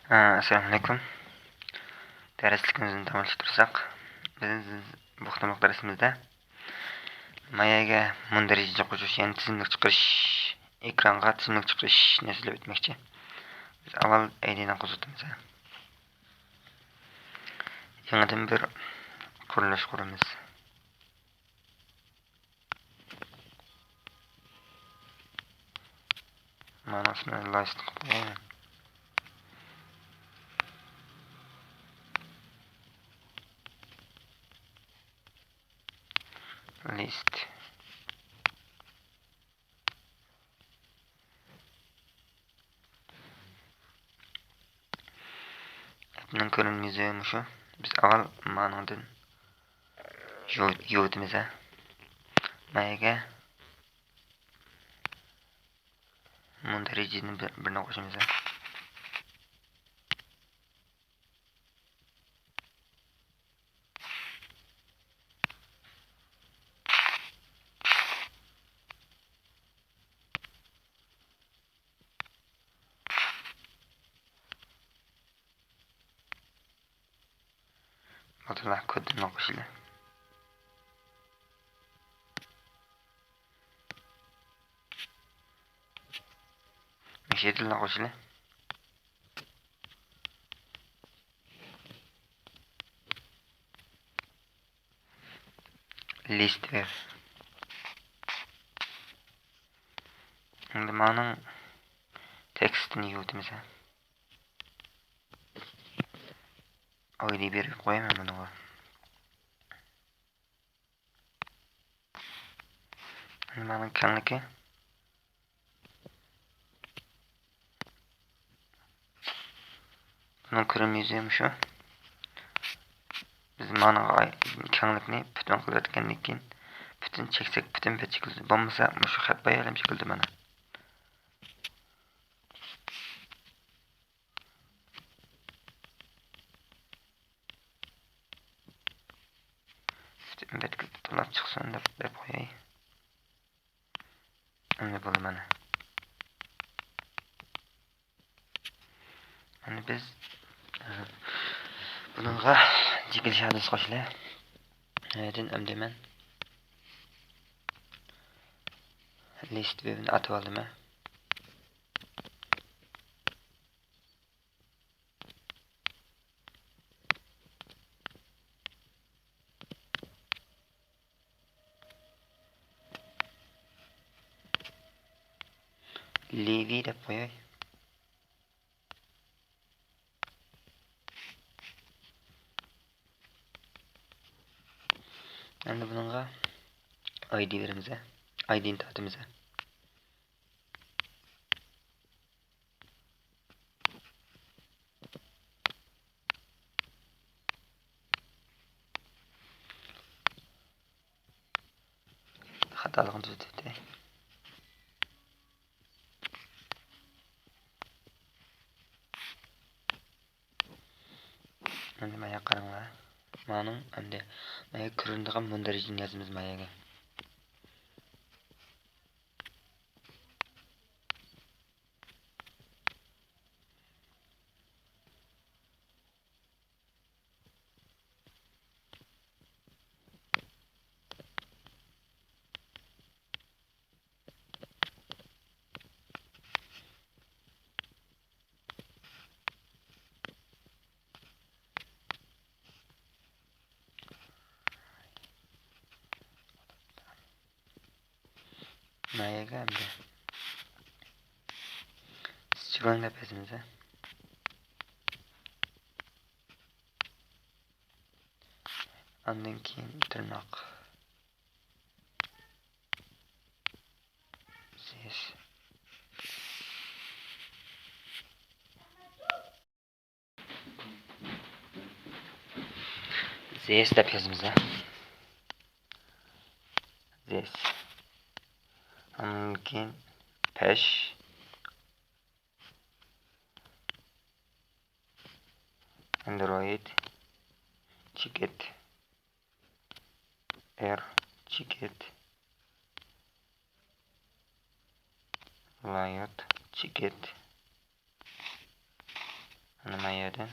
Assalomu alaykum. Darsligimizni davom ettirsak, biz bu hafta darsimizda mayaga mundarijni qo'shish, ya'ni tizimlik chiqarish, ekranға tizimlik chiqarish so'zlab o'tmoqchi. Biz avval ID'dan qo'zg'atamiz. Yangidan bir qurilish quramiz. Ma'nosini list qilib qo'yaylik. List. Bunun ko'rinmaydi shu. Biz avval ma'nodan yuvdimiz. Mayaga mundarijni birni qo'shamiz. Otalar kodini qo'shinglar. Meshedilni qo'shinglar. List ver. Endi ma'noning tekstini yuvdimiz. ID berib qo'yaman buni. Ma'noning kengligi bunun ko'rinmaydi shu. Biz ma'noga kenglikni butun qilayotgandan keyin butun cheksak butun bir chekildi. Bo'lmasa shu xat bayalam chekildi mana. Butun bir to'lab chiqsin deb qo'yay. Endi bo'ldi mana. Endi biz bunga jigil shadows qo'shinglar. Endi amdaman list webni atib oldim. Levi deb qo'yay. Endi bunga ID beramiz. ID'ni tatimiz. Xatoligini tuzatdi. Endi maya qaranglar. Ma'lum endi maya ko'rinadigan mundarijni yozamiz mayaga. Mayaga endi scroll deb yozamiz. Ondan keyin tirnoq. This deb yozamiz. This. Ondan keyin pesh. Android. Chicket. Air. Chicket. Riot. Chicket. Nima yerdan?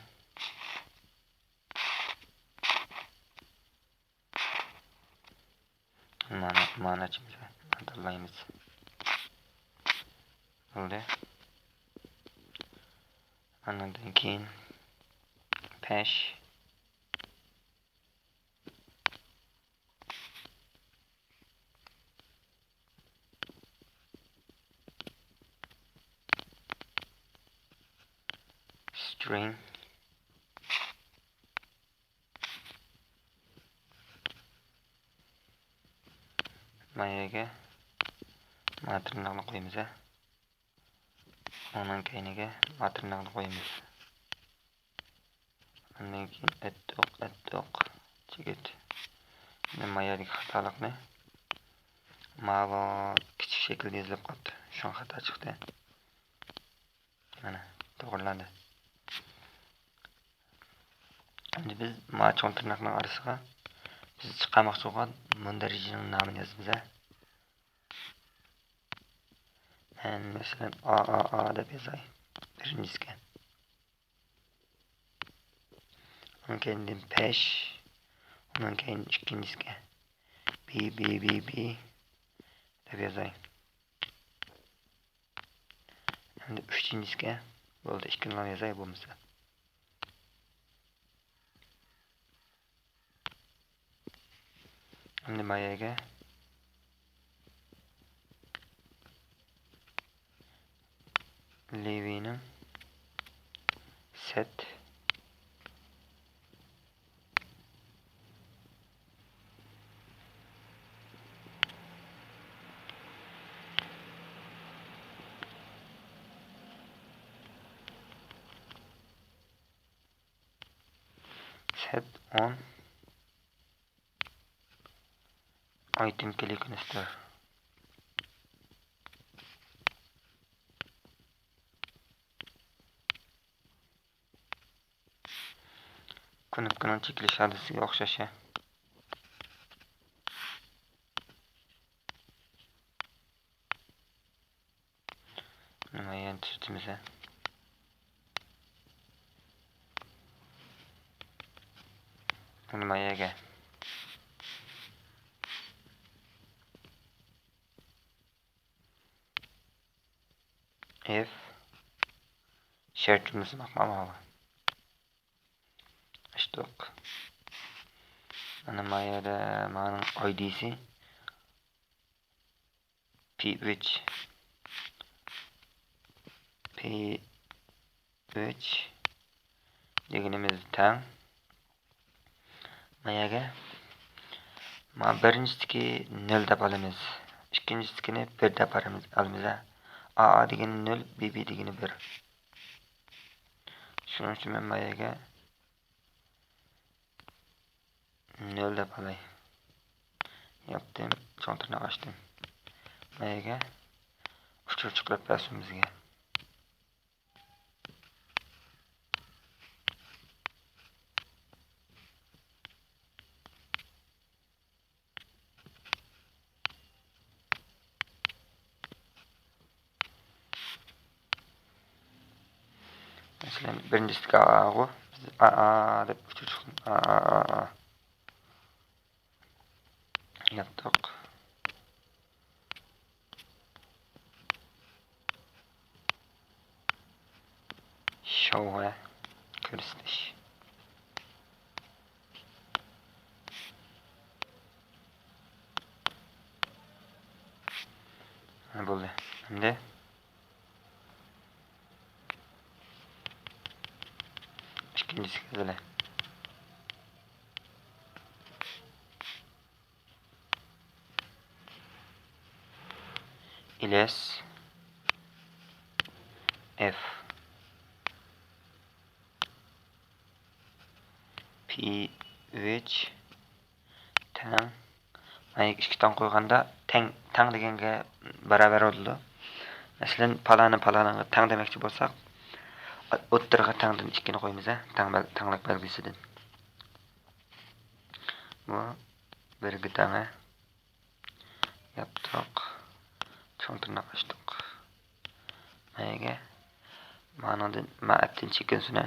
Mana chimsa tanlaymiz. Bo'ldi. Andan keyin pesh string mayaga matrnaqni qo'yamiz. Onun keyniga matrnaqni qo'yamiz. Undan keyin attoq chigit. Mayadagi xatolikni ma'vo kichik shaklda yozilib qoldi. Shu xato chiqdi. Mana to'g'rilandi. Endi biz cho'ng tirnoqning orasiga biz chiqarmoqchi bo'lgan mundarijning nomini yozamiz. Masalan A deb yozay. Birinchisiga. Undan keyin pesh, undan keyin ikkinchisiga B deb yozay. Endi uchinchisiga bo'ldi, ikkinchi nom yozay bo'lmasa. Endi mayaga Levi'ning set on item click install. Knopkaning chekilish adresiga o'xshashi. Nima endi tushimiz? Nimaga? If şartımızı bakmamalı. İşte ok. Ana yerde manın ID'si P3 deganimiz tang. Mayaga birinchisiga 0 deb olamiz. Ikkinchisini 1 deb olamiz. A degani 0, B degani 1. Shuning uchun men mayaga 0 deb olay. Yaptım, cho'ng tirnoq ochdim. Mayaga uchuvchi qilib bersin bizga. Mesela birincisi A deb uchuvchi A yaptık. Show ko'rsatish. Ne bo'ldi? Endi ikkinchisiga yoziladi. Ls F P3 tang. Mayga ikki tang qo'yganda tang deganga baravar bo'ldi. Masalan, palaniga tang demoqchi bo'lsak, o'ttirga tangdan ikkini qo'yamiz, tanglik belgisidan. Bu birga tangi yaptık. Cho'ng tirnoq ochdik. Mayga ma'nodan ma'atdan chekkinsini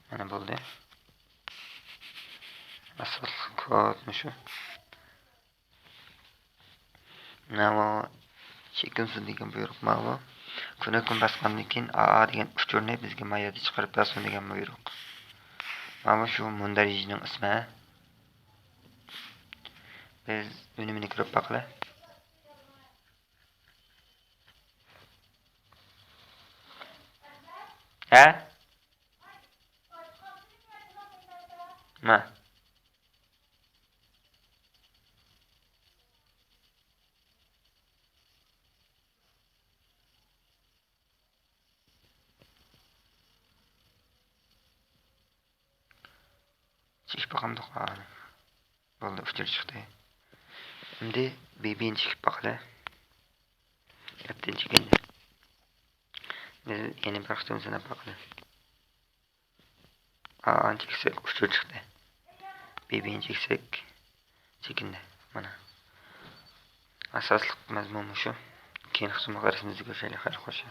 Mana bo'ldi. Asl kodmi shu? Mana chekin so'z degan buyruq mana. Kuni kun bosgandan keyin AA degan uchurni bizga mayada chiqarib bersin degan buyruq. Mana shu mundarijning ismi. Biz unumini ko'rib baqla. Ha? Ma. Chiqib baqamda qoldi. Bo'ldi, uchur chiqdi. Endi BB'ni chiqib baqla. Yettinchi endi. Biz yana bir xiston sanab baqla. A'ni cheksak uchur chiqdi. BB'ni cheksak chekindi. Mana. Asosliq mazmun shu. Keyin xizmat qilishimizga ko'rishaylik, xayr xo'sh.